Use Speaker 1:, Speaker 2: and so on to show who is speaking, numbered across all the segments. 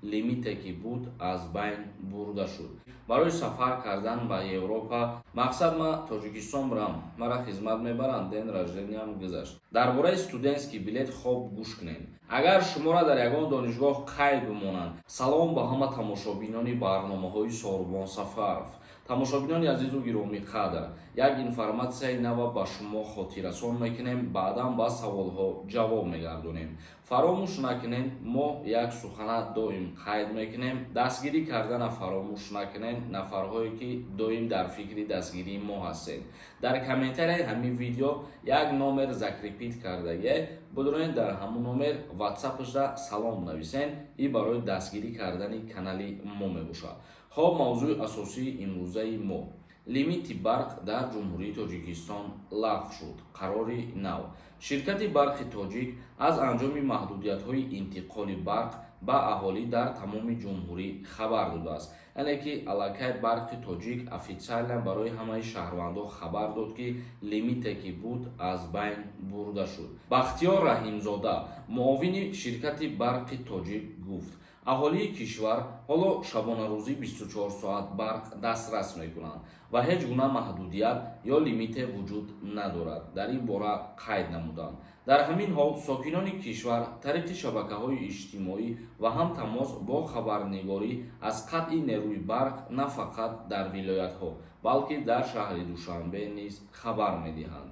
Speaker 1: лимите ки буд аз байн бурда шуд. барои сафар кардан ба Европа мақсад ма Тоҷикистон бурам, мара хизмат мебаранд, ден раждениям гузашт. дар бораи студентский билет хоб гӯш кунед. агар шуморо дар ягон донишгоҳ қайд бимонанд. салом ба ҳама тамошобинони барномаҳои Сорбон Сафаров. тамошобинони азизу гироми қадр, як информатсияи нава ба шумо хотиррасон мекунем, баъдан ба саволҳо ҷавоб мегардонем. фаромӯш накунед, мо як сухана доим қайд мекунем. дастгирӣ кардана фаромӯш накунед, нафарҳое ки доим дар фикри дастгирии мо ҳастед. дар комментарияи ҳамин видео як номер закрепит кардагие, бидонед дар ҳамон номер ватсапашда салом нависен и барои дастгирӣ кардани канали мо мебошад. хоб мавзӯи асосии имрӯзаи мо. лимити барқ дар ҷумҳурии Тоҷикистон лағв шуд. қарори нав. ширкати барқи тоҷик аз анҷоми маҳдудиятҳои интиқоли барқ ба аҳолӣ дар тамоми ҷумҳурӣ хабар додааст. яъне ки аллакай барқи тоҷик офиtsiалан барои ҳамаи шаҳрвандон хабар дод ки лимите ки буд аз байн бурда шуд. бахтиёр раҳимзода, муовини ширкати барқи тоҷик гуфт: аҳолии кишвар ҳоло шабонарӯзӣ 24 соат барқ дастрас мекунанд ва ҳеҷ гуна маҳдудият ё лимите вуҷуд надорад. дар ин бора қайд намуданд. дар ҳамин ҳол сокинони кишвар тариқи шабакаҳои иҷтимоӣ ва ҳам тамос бо хабарнигорӣ аз қатъи нерӯи барқ на фақат дар вилоятҳо, балки дар шаҳри Душанбе низ хабар медиҳанд.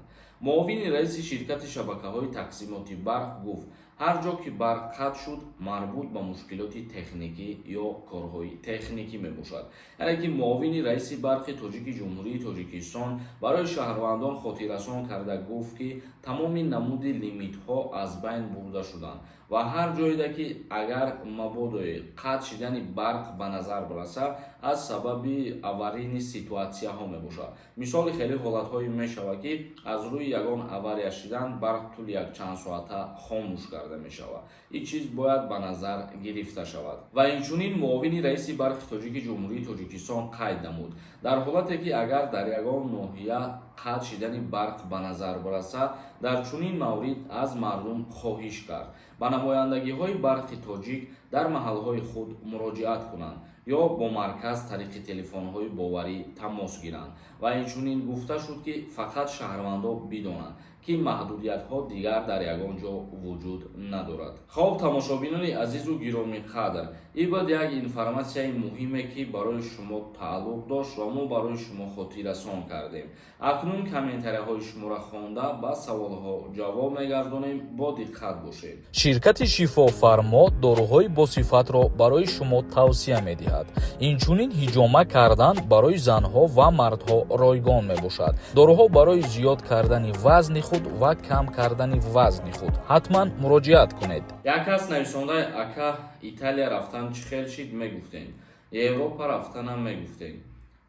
Speaker 1: муовини раиси ширкати шабакаҳои тақсимоти барқ гуфт: ҳар ҷо ки барқ қатъ шуд, марбут ба мушкилоти техникӣ ё корҳои техникӣ мебошад. яъне ки муовини раиси барқи тоҷики ҷумҳурии Тоҷикистон барои шаҳрвандон хотиррасон карда гуфт ки тамоми намуди лимитҳо аз байн бурда шуданд ва ҳар ҷоеда ки агар мабодои қатъ шидани барқ ба назар барасад, аз сабаби аварийни ситуатсияҳо мебошад. мисоли хеле ҳолатҳое мешавад ки аз рӯи ягон авария шидан барқ тӯли якчанд соата хомӯш карда мешавад. ин чиз бояд ба назар гирифта шавад. ва инчунин муовини раиси барқи тоҷики ҷумҳурии Тоҷикистон қайд намуд: дар ҳолате ки агар дар ягон ноҳия қатъ шидани барқ ба назар барасад, дар чунин маврид аз мардум хоҳиш кард ба намояндагиҳои барқи тоҷик дар маҳалҳои худ муроҷиат кунанд ё бо марказ тариқи телефонҳои боварӣ тамос гиранд. ва инчунин гуфта шуд ки фақат шаҳрвандон бидонанд ки маҳдудиятҳо дигар дар ягон ҷо вуҷуд надорад. хоб тамошобинони азизу гироми қадр, ин буд як информатсияи муҳиме ки барои шумо тааллуқ дошт ва мо барои шумо хотиррасон кардем. акнун комментарияҳои шуморо хонда ба саволҳо ҷавоб мегардонем. бо диққат бошед. ширкати шифофармо доруҳои босифатро барои шумо тавсия медиҳад. инчунин ҳиҷома кардан барои занҳо ва мардҳо ройгон мебошад. доруҳо барои зиёд кардани вазни худ ва кам кардани вазни худ. ҳатман муроҷиат кунед. як кас нависондаи ака Италия рафтан чӣ хел шид мегуфтем, Европа рафтанам мегуфтем.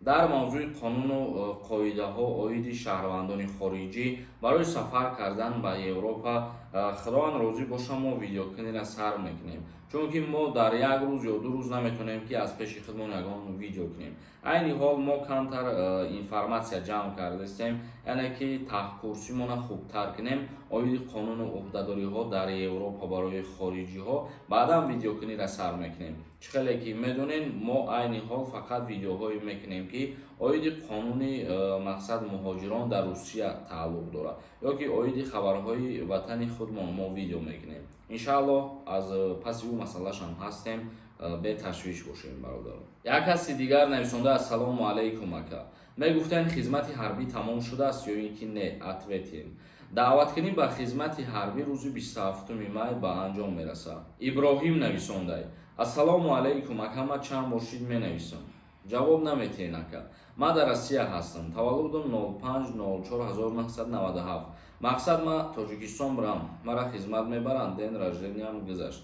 Speaker 1: дар мавзӯи қонуну қоидаҳо оиди шаҳрвандони хориҷӣ барои сафар кардан ба Европа, худованд розӣ боша, мо видеокунира сар мекунем, чунки мо дар як рӯз ё ду рӯз наметонем ки аз пеши худмон ягон видео кунем. айни ҳол мо камтар информатсия ҷамъ кардастем, яъне ки таҳкурсимона хубтар кунем оиди қонуну ӯҳдадориҳо дар Европа барои хориҷиҳо, баъдан видеокунира сар мекунем. чӣ хеле ки медонем, мо айни ҳол фақат видеоҳое мекунем ки оиди қонуни мақсад муҳоҷирон дар Русия тааллуқ дорад ё ки оиди хабарҳои ватани худмон мо видео мекунем. иншааллоҳ аз паси ӯ масъалашам ҳастем, беташвиш бошем бародарон. як каси дигар нависонда: ассалому алайкум ака, мегуфтанд хизмати ҳарбӣ тамом шудааст ё ин ки не? ответем: даъваткунӣ ба хизмати ҳарбӣ рӯзи 27 май ба анҷом мерасад. иброҳим нависондай: ассалому алайкум ака, ма чанд бор шид менависам, ҷавоб наметиҳен ака. ман дар Россия ҳастам, таваллудам 05/04/1997. мақсад ма Тоҷикистон бурам, мара хизмат мебаранд, ден раждениям гузашт.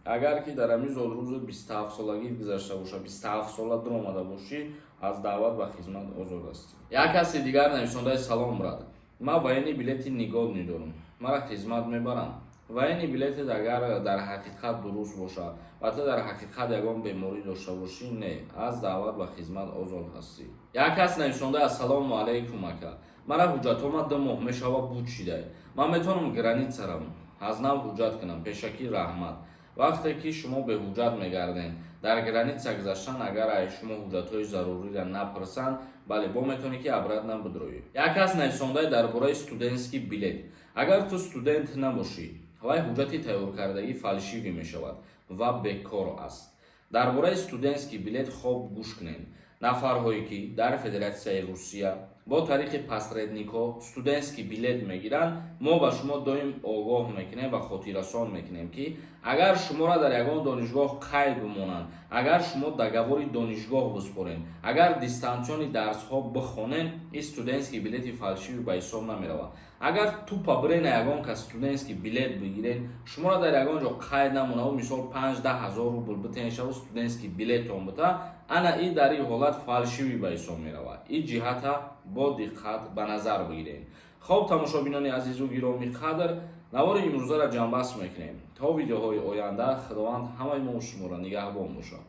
Speaker 1: агар ки дар ҳамин зод рӯзи 27 солагӣ гузашта боша, 27 сола дур омада бошӣ, аз даъват ба хизмат озод ҳастӣ. як каси дигар нависондаи: салом брат, ман военни билети нигод медорам, мара хизмат мебаранд. военни билетет агар дар ҳақиқат дуруст бошад ва ту дар ҳақиқат ягон беморӣ дошта бошӣ, не, аз даъват ба хизмат озод ҳастӣ. як кас нависонда: ассалому алайкум ака, мара ҳуҷҷатома 2 моҳ мешава буд шидай, ман метавонам границаram аз нав ҳуҷҷат кунам, пешакӣ раҳмат. вақте ки шумо беҳуҷҷат мегардед дар граница гузаштан агар ай шумо ҳуҷҷатҳои заруриро напурсанд бале бо метавонӣ ки обратно бидроӣ. Як кас нависондаи дар бораи студентский билет. Агар ту студент набошӣ вай ҳуҷҷати тайёркардагӣ фалшивӣ мешавад ва бекор аст. Дар бораи студентский билет хоб гӯш кунед. Нафарҳое ки дар Федератсияи Русия бо тариқи посредникҳо студентский билет мегиранд, мо ба шумо доим огоҳ мекунем ва хотиррасон мекунем ки агар шуморо дар ягон донишгоҳ қайд бимонанд, агар шумо договори донишгоҳ биспоред, агар дистансиони дарсҳо бихонед, ин студентский билети фалшивӣ ба ҳисоб намеравад. Агар тупа биред на ягон кас студентский билет бигиред, шуморо дар ягон ҷо қайд намонад, мисол 5-10 ҳазор рубл битен шавад студентский билетон бита, ана ин дар ин ҳолат фалшивӣ ба ҳисоб меравад. Ин ҷиҳата бо диққат ба назар бигиред. Хоб, тамошобинони азизу гироми қадр, навори имрӯзаро ҷамъбаст мекунем. То видеоҳои оянда, худованд ҳамаи мо шуморо нигаҳбон бошад.